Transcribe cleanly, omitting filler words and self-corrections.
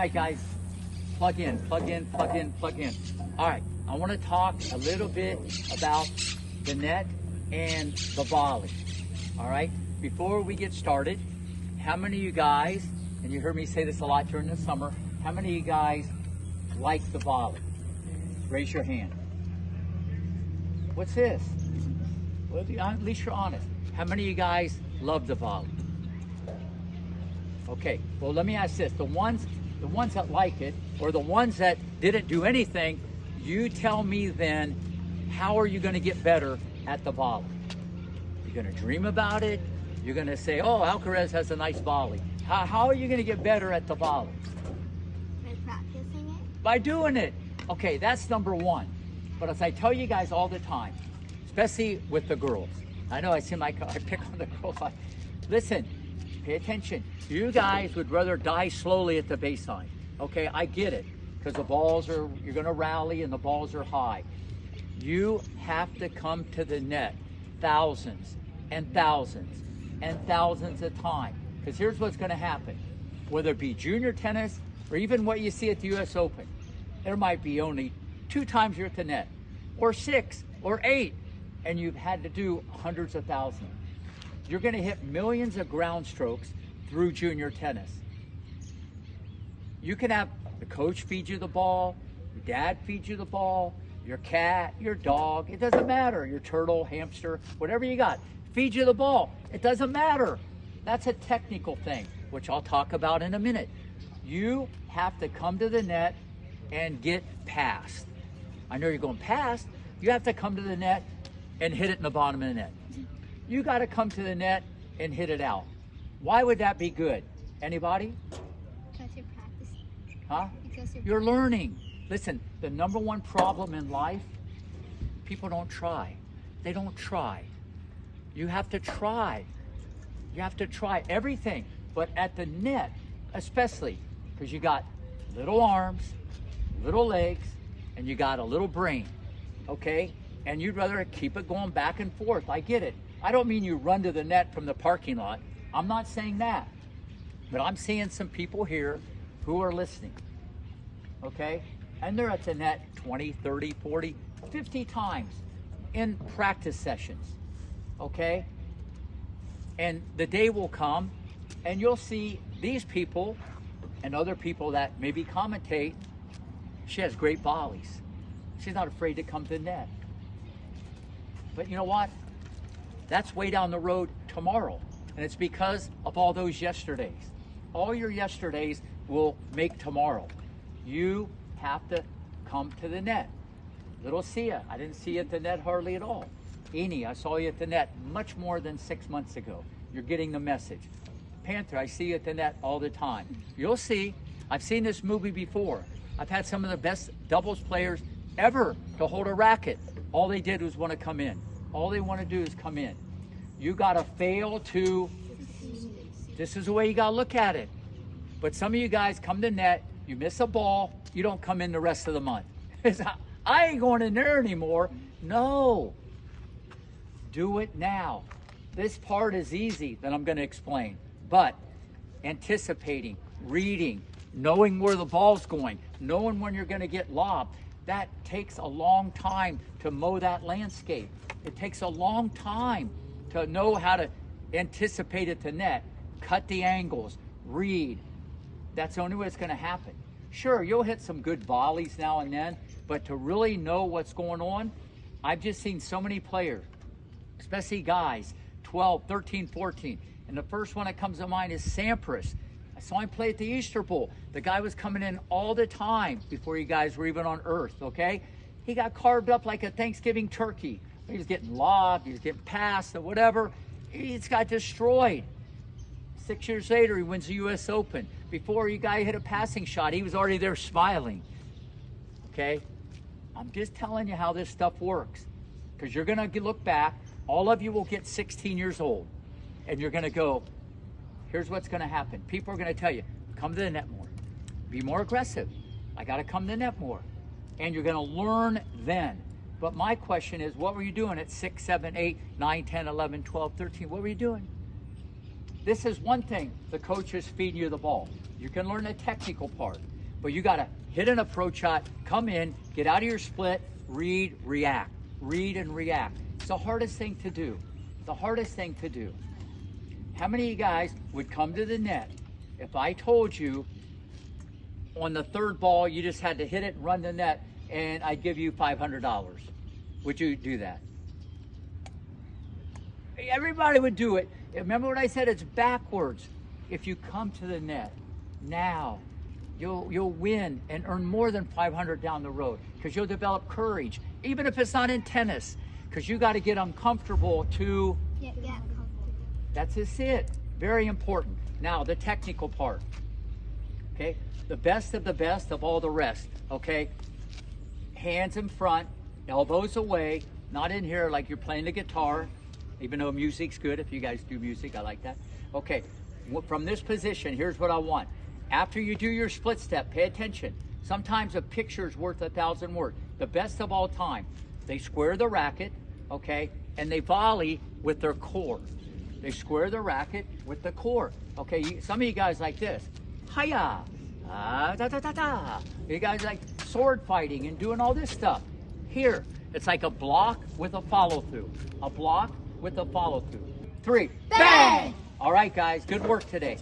right, guys, plug in, plug in, plug in, plug in. All right, I want to talk a little bit about the net and the volley. All right, before we get started, how many of you guys, and you heard me say this a lot during the summer, how many of you guys like the volley? Raise your hand. What's this? Well, at least you're honest. How many of you guys love the volley? Okay, well, let me ask this. The ones that like it, or the ones that didn't do anything, you tell me then, how are you going to get better at the volley? You're going to dream about it. You're going to say, oh, Alcaraz has a nice volley. How are you going to get better at the volley? By practicing it. By doing it. Okay, that's number one. But as I tell you guys all the time, especially with the girls, I know I pick on the girls. Listen, pay attention. You guys would rather die slowly at the baseline. Okay, I get it. Because you're going to rally and the balls are high. You have to come to the net thousands and thousands and thousands of times. Because here's what's going to happen. Whether it be junior tennis or even what you see at the US Open, there might be only 2 times you're at the net, or 6 or 8, and you've had to do hundreds of thousands. You're going to hit millions of ground strokes through junior tennis. You can have the coach feed you the ball, your dad feeds you the ball, your cat, your dog, it doesn't matter, your turtle, hamster, whatever you got, feed you the ball. It doesn't matter. That's a technical thing, which I'll talk about in a minute. You have to come to the net and get past. I know you're going past. You have to come to the net and hit it in the bottom of the net. You got to come to the net and hit it out. Why would that be good? Anybody? Because you're practicing. Huh? Because You're learning. Listen, the number one problem in life, people don't try. They don't try. You have to try. You have to try everything. But at the net, especially, because you got little arms, little legs, and you got a little brain, okay? And you'd rather keep it going back and forth. I get it. I don't mean you run to the net from the parking lot. I'm not saying that. But I'm seeing some people here who are listening, okay? And they're at the net 20, 30, 40, 50 times in practice sessions, okay? And the day will come and you'll see these people and other people that maybe commentate, she has great volleys. She's not afraid to come to the net. But you know what? That's way down the road tomorrow. And it's because of all those yesterdays. All your yesterdays will make tomorrow. You have to come to the net. Little Sia, I didn't see you at the net hardly at all. Eni, I saw you at the net much more than 6 months ago. You're getting the message. Panther, I see you at the net all the time. You'll see, I've seen this movie before. I've had some of the best doubles players ever to hold a racket. All they did was want to come in. All they want to do is come in. You got to fail to, this is the way you got to look at it. But some of you guys come to net, you miss a ball, you don't come in the rest of the month. I ain't going in there anymore. No. Do it now. This part is easy that I'm going to explain. But anticipating, reading, knowing where the ball's going, knowing when you're going to get lobbed, that takes a long time to mow that landscape. It takes a long time to know how to anticipate at the net, cut the angles, read. That's the only way it's going to happen. Sure, you'll hit some good volleys now and then, but to really know what's going on, I've just seen so many players, especially guys, 12, 13, 14. And the first one that comes to mind is Sampras. I saw him play at the Easter Bowl. The guy was coming in all the time before you guys were even on earth, okay? He got carved up like a Thanksgiving turkey. He was getting lobbed, he was getting passed or whatever. He just got destroyed. 6 years later, he wins the US Open. Before you guy hit a passing shot, he was already there smiling, okay? I'm just telling you how this stuff works. Because you're gonna look back, all of you will get 16 years old, and you're gonna go, here's what's gonna happen. People are gonna tell you, come to the net more. Be more aggressive. I gotta come to the net more. And you're gonna learn then. But my question is, what were you doing at 6, 7, 8, 9, 10, 11, 12, 13? What were you doing? this is one thing, the coach is feeding you the ball. You can learn the technical part, but you got to hit an approach shot, come in, get out of your split, read, react, read and react. It's the hardest thing to do. The hardest thing to do. How many of you guys would come to the net if I told you on the third ball you just had to hit it and run the net and I'd give you $500? Would you do that? Everybody would do it. Remember what I said? It's backwards. If you come to the net now, you'll win and earn more than $500 down the road because you'll develop courage, even if it's not in tennis, because you got to get uncomfortable to. Yeah, comfortable. That's just it. Very important. Now the technical part. Okay, the best of all the rest. Okay, hands in front, elbows away, not in here like you're playing the guitar. Even though music's good, if you guys do music, I like that. Okay, from this position, here's what I want. After you do your split step, pay attention. Sometimes a picture's worth 1,000 words. The best of all time. They square the racket, okay, and they volley with their core. They square the racket with the core. Okay, some of you guys like this. Hiya! Da da da da. You guys like sword fighting and doing all this stuff. Here, it's like a block with a follow through. A block with a follow through. 3, bang! All right, guys, good work today.